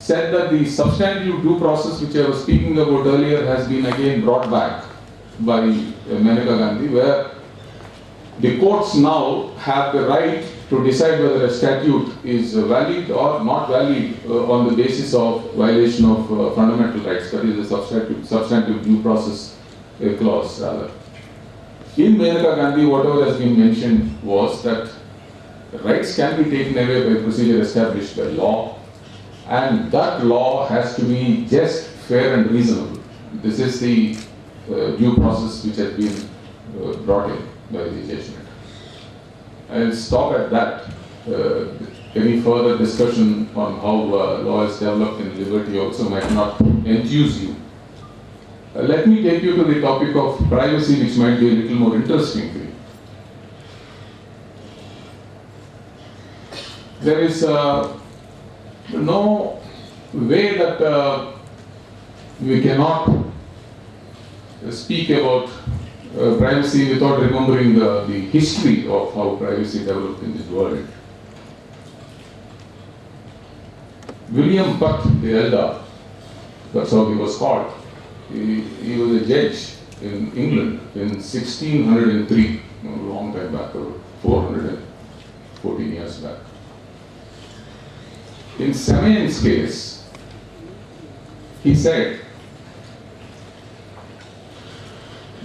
said that the substantive due process which I was speaking about earlier has been again brought back by Maneka Gandhi, where the courts now have the right to decide whether a statute is valid or not valid on the basis of violation of fundamental rights, that is the substantive due process clause rather. In Maneka Gandhi, whatever has been mentioned was that rights can be taken away by procedure established by law, and that law has to be just, fair and reasonable. This is the due process which has been brought in by the judgment. I'll stop at that. Any further discussion on how law is developed in liberty also might not enthuse you. Let me take you to the topic of privacy, which might be a little more interesting to you. There is no way that we cannot speak about privacy without remembering the history of how privacy developed in this world. William Butt the Elder, that's how he was called. He was a judge in England in 1603, a long time back, 414 years back. In Samain's case, he said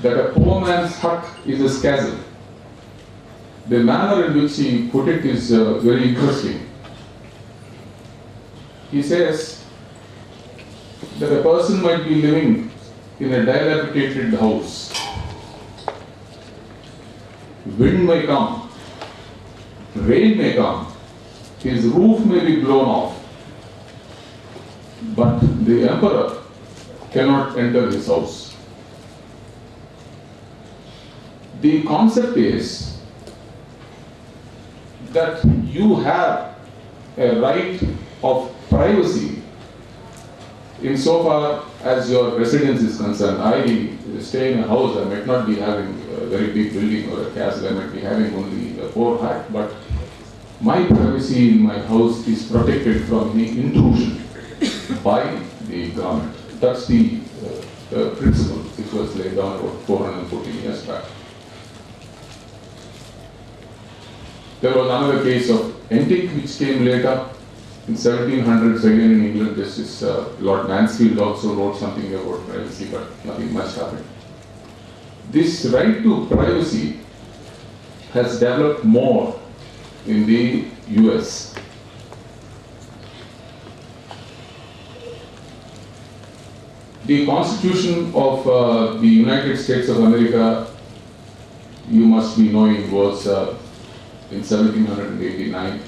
that a poor man's hut is a chasm. The manner in which he put it is very interesting. He says that a person might be living in a dilapidated house. Wind may come, rain may come, his roof may be blown off, but the emperor cannot enter his house. The concept is that you have a right of privacy insofar as your residence is concerned. I stay in a house, I might not be having a very big building or a castle, I might be having only a poor hut, but my privacy in my house is protected from the intrusion by the government. That's the principle which was laid down about 414 years back. There was another case of Entick which came later in 1700s again in England. Justice Lord Mansfield also wrote something about privacy, but nothing much happened. This right to privacy has developed more in the US. The Constitution of the United States of America, you must be knowing, was in 1789.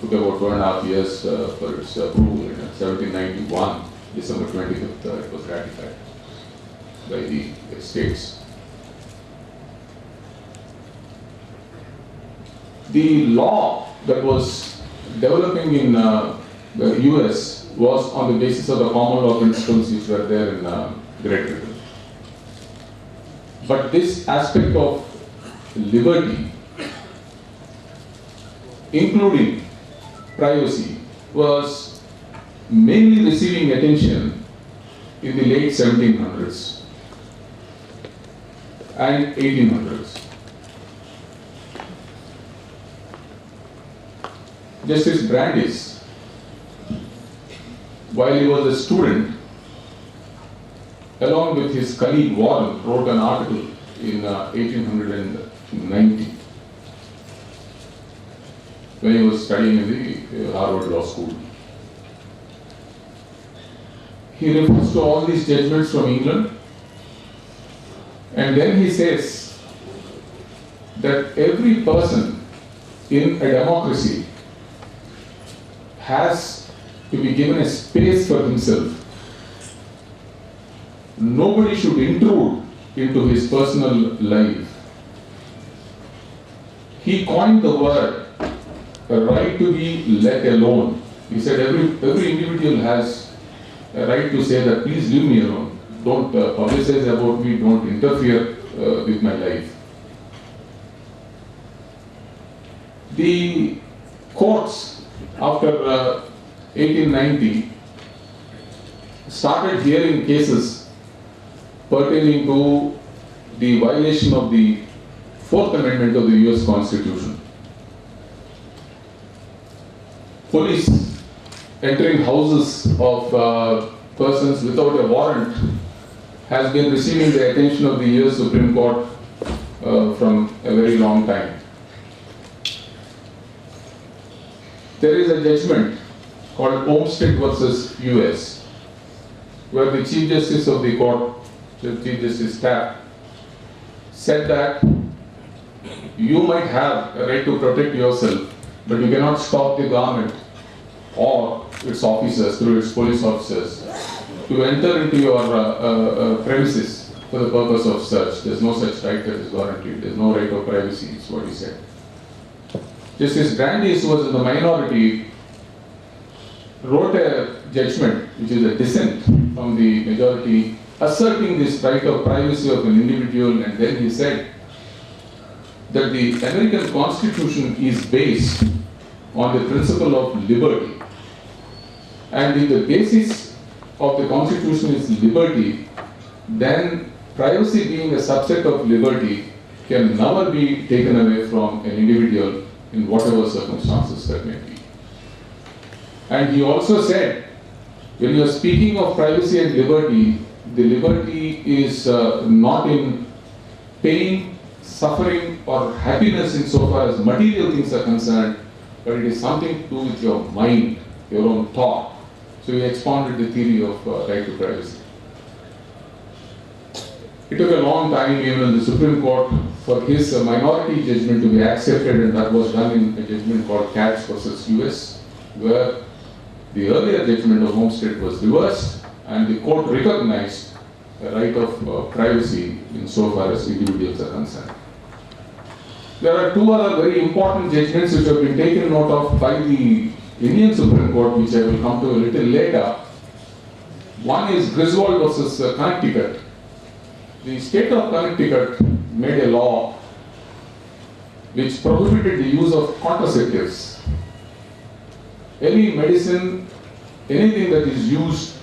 Took about 2.5 years for its approval. In 1791, December 25th, it was ratified by the states. The law that was developing in the US was on the basis of the common law principles which were there in Great Britain. But this aspect of liberty, including privacy, was mainly receiving attention in the late 1700s and 1800s. Justice Brandeis, while he was a student, along with his colleague Warren, wrote an article in 1890 when he was studying in the Harvard Law School. He refers to all these judgments from England, and then he says that every person in a democracy has to be given a space for himself. Nobody should intrude into his personal life. He coined the word a right to be let alone. He said every individual has a right to say that please leave me alone. Don't publicize about me, don't interfere with my life. The courts, after 1890, started hearing cases pertaining to the violation of the Fourth Amendment of the US Constitution. Police entering houses of persons without a warrant has been receiving the attention of the US Supreme Court from a very long time. There is a judgment called Olmstead versus US, where the Chief Justice of the court, the Chief Justice Taft, said that you might have a right to protect yourself, but you cannot stop the government or its officers, through its police officers, to enter into your premises for the purpose of search. There's no such right that is guaranteed. There's no right of privacy, is what he said. Justice Brandeis, who was in the minority, wrote a judgment, which is a dissent from the majority, asserting this right of privacy of an individual, and then he said that the American Constitution is based on the principle of liberty. And if the basis of the Constitution is liberty, then privacy being a subset of liberty can never be taken away from an individual in whatever circumstances that may be. And he also said, when you are speaking of privacy and liberty, the liberty is not in pain, suffering, or happiness insofar as material things are concerned, but it is something to do with your mind, your own thought. So he expounded the theory of right to privacy. It took a long time even in the Supreme Court for his minority judgment to be accepted, and that was done in a judgment called Katz versus US, where the earlier judgment of Olmstead was reversed, and the court recognized the right of privacy insofar as individuals are concerned. There are two other very important judgments which have been taken note of by the Indian Supreme Court, which I will come to a little later. One is Griswold versus Connecticut. The state of Connecticut made a law which prohibited the use of contraceptives. Any medicine, anything that is used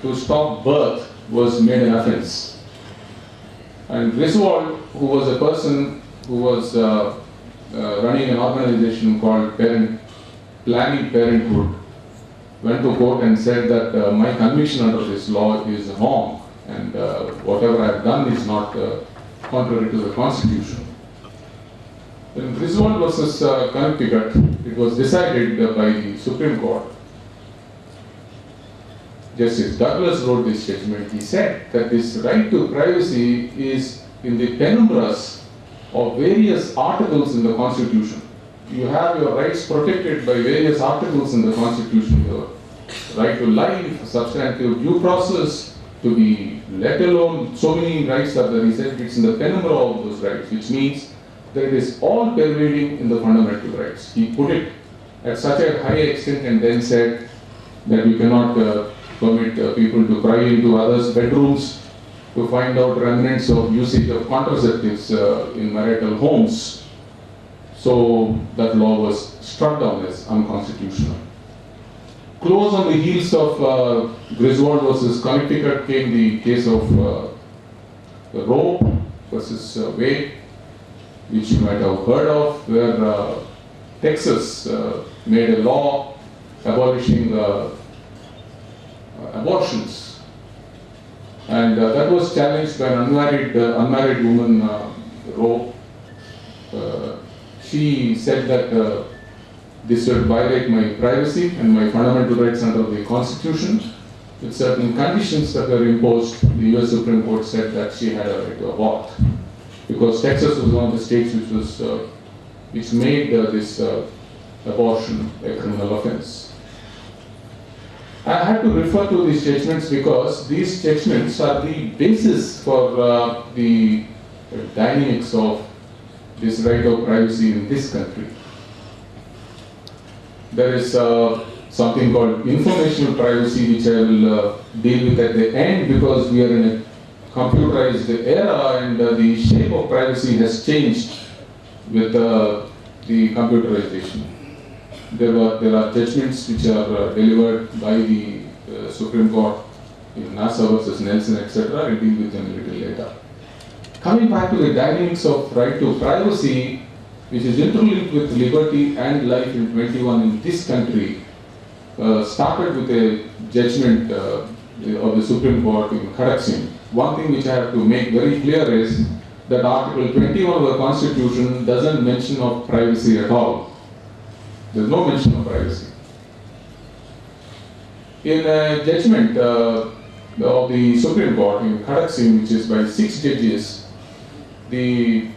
to stop birth was made an offense. And Griswold, who was a person who was running an organization called Planned Parenthood, went to court and said that my conviction under this law is wrong, and whatever I have done is not contrary to the Constitution. In Griswold versus Connecticut, it was decided by the Supreme Court. Justice Douglas wrote this judgment. He said that this right to privacy is in the penumbras of various articles in the Constitution. You have your rights protected by various articles in the Constitution. Your right to life, substantive due process, to be let alone, so many rights are there. He said it's in the penumbra of those rights, which means that it is all pervading in the fundamental rights. He put it at such a high extent and then said that you cannot permit people to pry into others' bedrooms to find out remnants of usage of contraceptives in marital homes. So that law was struck down as unconstitutional. Close on the heels of Griswold versus Connecticut came the case of Roe versus Wade, which you might have heard of, where Texas made a law abolishing abortions. And that was challenged by an unmarried woman, Roe. She said that this would violate my privacy and my fundamental rights under the Constitution. With certain conditions that were imposed, the US Supreme Court said that she had a right to abort, because Texas was one of the states which made this abortion a criminal offense. I had to refer to these judgments because these judgments are the basis for the dynamics of this right of privacy in this country. There is something called informational privacy, which I will deal with at the end, because we are in a computerized era and the shape of privacy has changed with the computerization. there are judgments which are delivered by the Supreme Court in Nassar versus Nelson, etc. I'll deal with them a little later. Coming back to the dynamics of right to privacy, which is interlinked with liberty and life in 21 in this country, started with a judgment of the Supreme Court in Khadak Singh. One thing which I have to make very clear is that Article 21 of the Constitution doesn't mention of privacy at all. There's no mention of privacy. In a judgment of the Supreme Court in Khadak Singh, which is by 6 judges, the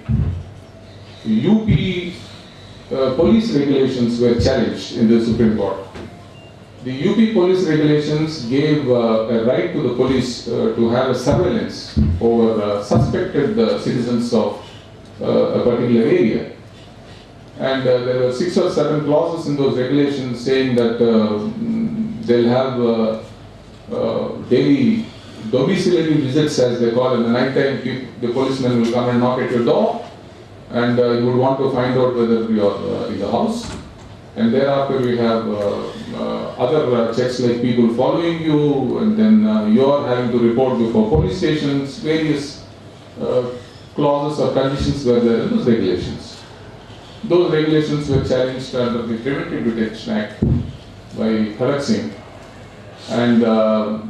UP police regulations were challenged in the Supreme Court. The UP police regulations gave a right to the police to have a surveillance over suspected citizens of a particular area. And there were 6 or 7 clauses in those regulations saying that they'll have daily domiciliary visits, as they call it. In the night time, the policeman will come and knock at your door, and you would want to find out whether you're in the house. And thereafter we have other checks like people following you, and then you are having to report before police stations. Various clauses or conditions were there in those regulations. Those regulations were challenged under the Preventive Detection Act by Khadak Singh. And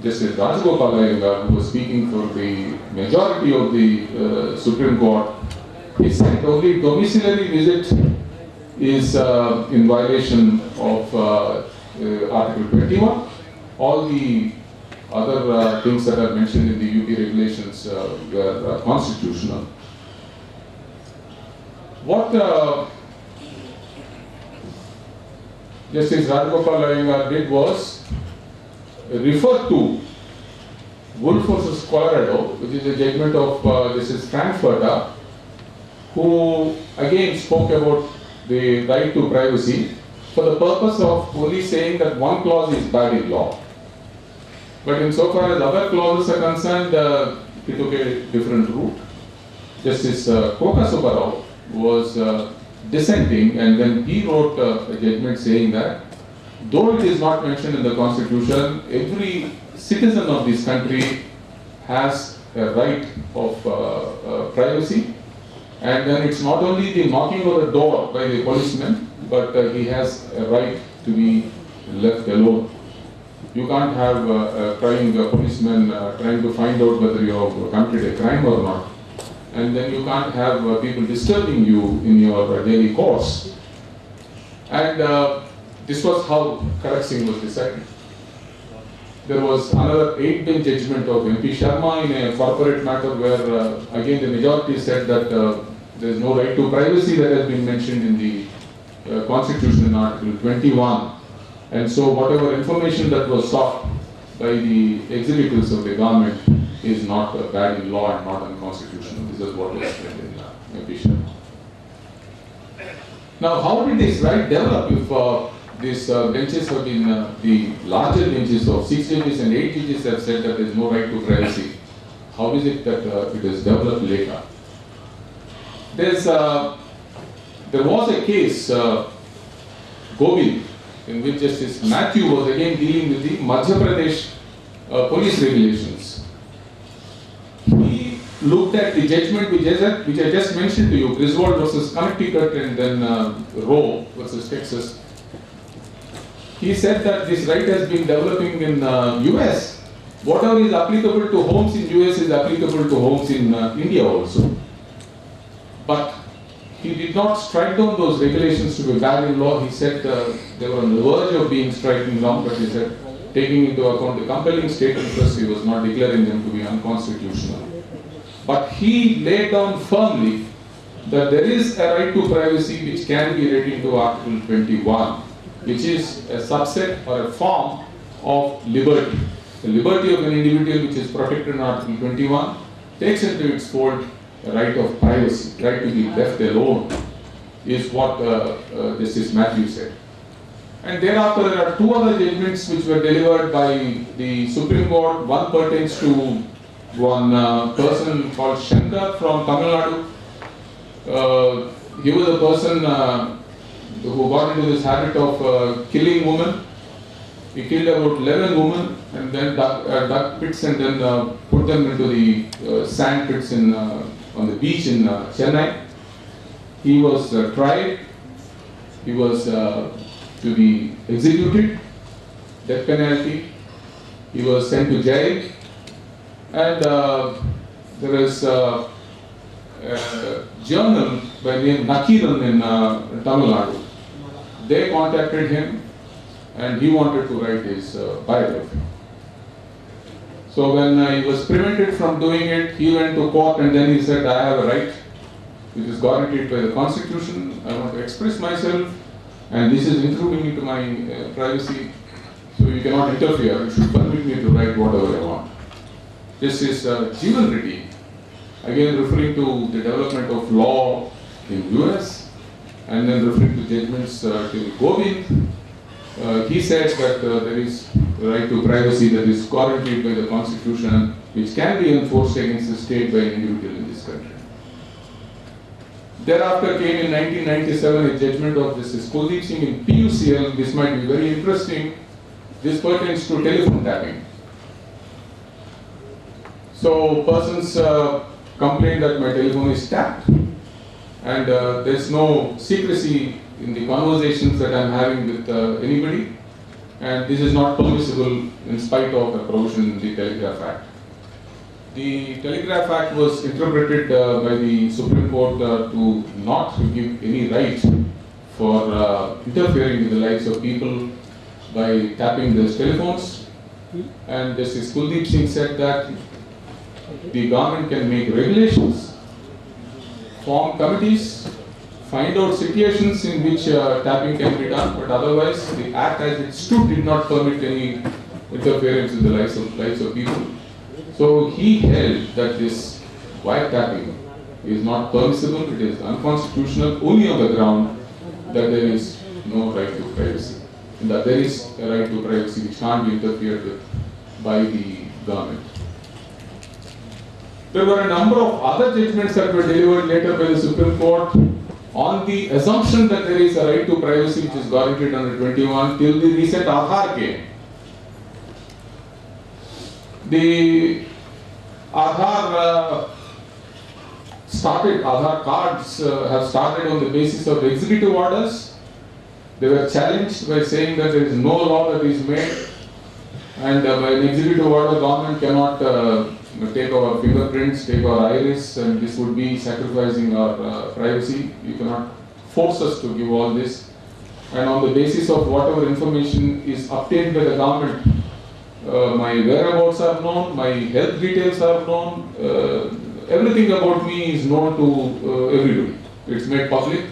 Justice Rajagopal Iyengar, who was speaking for the majority of the Supreme Court, he said only domiciliary visit is in violation of Article 21. All the other things that are mentioned in the UP regulations were constitutional. What Justice Rajagopal Iyengar did was refer to Wolf versus Colorado, which is a judgment of Justice Frankfurter, who again spoke about the right to privacy for the purpose of only saying that one clause is bad in law. But insofar as other clauses are concerned, he took a different route. Justice Koka Subbarao was dissenting, and then he wrote a judgment saying that though it is not mentioned in the Constitution, every citizen of this country has a right of privacy. And then it's not only the knocking on the door by the policeman, but he has a right to be left alone. You can't have a crying policeman trying to find out whether you have committed a crime or not. And then you can't have people disturbing you in your daily course. And this was how Khadak Singh was decided. There was another 8-bench judgment of MP Sharma in a corporate matter where again the majority said that there is no right to privacy that has been mentioned in the Constitution in Article 21. And so whatever information that was sought by the executives of the government is not bad in law and not unconstitutional. This is what was explained in MP Sharma. Now, how did this right develop if these benches have been, the larger benches of 6 judges and 8 judges have said that there is no right to privacy? How is it that it is developed later? There was a case, Govind, in which Justice Matthew was again dealing with the Madhya Pradesh police regulations. He looked at the judgment which I just mentioned to you, Griswold versus Connecticut and then Roe versus Texas. He said that this right has been developing in US. Whatever is applicable to homes in US is applicable to homes in India also. But he did not strike down those regulations to be bad in law. He said they were on the verge of being striking down, but he said, taking into account the compelling state interest, he was not declaring them to be unconstitutional. But he laid down firmly that there is a right to privacy which can be read into Article 21, which is a subset or a form of liberty. The liberty of an individual, which is protected in Article 21, takes into its fold a right of privacy, right to be left alone, is what Justice Matthew said. And thereafter there are 2 other judgments which were delivered by the Supreme Court. One pertains to one person called Shankar from Tamil Nadu. He was a person who got into this habit of killing women. He killed about 11 women and then dug pits and then put them into the sand pits on the beach in Chennai. He was tried. He was to be executed, death penalty. He was sent to jail. And there is a journal by name Nakiran in Tamil Nadu. They contacted him and he wanted to write his biography. So when he was prevented from doing it, he went to court and then he said, I have a right which is guaranteed by the Constitution. I want to express myself and this is intruding into my privacy. So you cannot interfere. You should permit me to write whatever I want. This is Jeevan Reddy, again referring to the development of law in US and then referring to judgments to Govind. He said that there is a right to privacy that is guaranteed by the Constitution which can be enforced against the state by an individual in this country. Thereafter came in 1997 a judgment of Justice Kuldeep Singh in PUCL. This might be very interesting. This pertains to telephone tapping. So persons complain that my telephone is tapped and there is no secrecy in the conversations that I am having with anybody, and this is not permissible in spite of a provision in the Telegraph Act. The Telegraph Act was interpreted by the Supreme Court to not give any right for interfering with the lives of people by tapping their telephones, and Justice Kuldeep Singh said that the government can make regulations, form committees, find out situations in which tapping can be done, but otherwise the Act as it stood did not permit any interference in the lives of people. So he held that this wiretapping is not permissible, it is unconstitutional only on the ground that there is no right to privacy, and that there is a right to privacy which can't be interfered with by the government. There were a number of other judgments that were delivered later by the Supreme Court on the assumption that there is a right to privacy which is guaranteed under 21 till the recent Aadhaar came. The Aadhaar cards have started on the basis of executive orders. They were challenged by saying that there is no law that is made and by an executive order government cannot take our fingerprints, take our iris, and this would be sacrificing our privacy. You cannot force us to give all this. And on the basis of whatever information is obtained by the government, my whereabouts are known, my health details are known, everything about me is known to everybody. It's made public.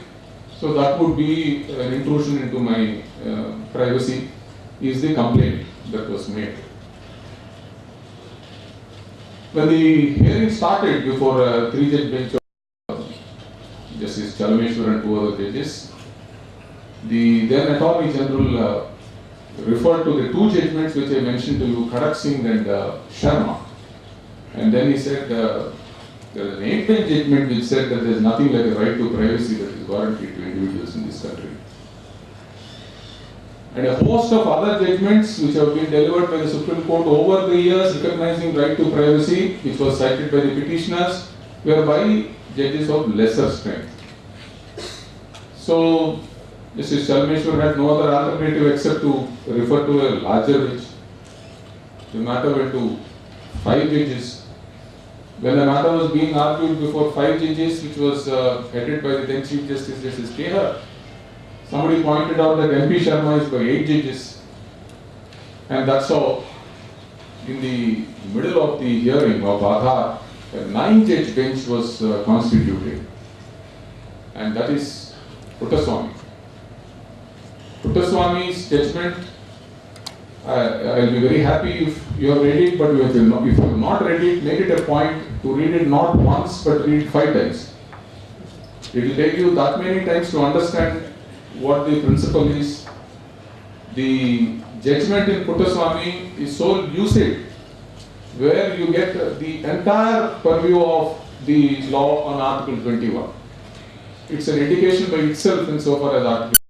So that would be an intrusion into my privacy, is the complaint that was made. When the hearing started before a three-judge bench of Justice Chalameshwar and two other judges, the then Attorney General referred to the two judgments which I mentioned to you, Khadak Singh and Sharma. And then he said there is an 8-bench judgment which said that there is nothing like a right to privacy that is guaranteed to individuals in this country. And a host of other judgments which have been delivered by the Supreme Court over the years recognizing right to privacy, which was cited by the petitioners, were by judges of lesser strength. So Justice Chalameshwar had no other alternative except to refer to a larger bench. The matter went to 5 judges. When the matter was being argued before 5 judges, which was headed by the then Chief Justice, Justice Kehar, somebody pointed out that MP Sharma is by 8 judges. And that's how, in the middle of the hearing of Aadhaar, a 9-judge bench was constituted. And that is Puttaswamy. Puttaswamy's judgment, I'll be very happy if you have read it, but if you have not read it, make it a point to read it not once but read 5 times. It will take you that many times to understand what the principle is. The judgment in Puttaswamy is so lucid, where you get the entire purview of the law on Article 21. It's an education by itself insofar as Article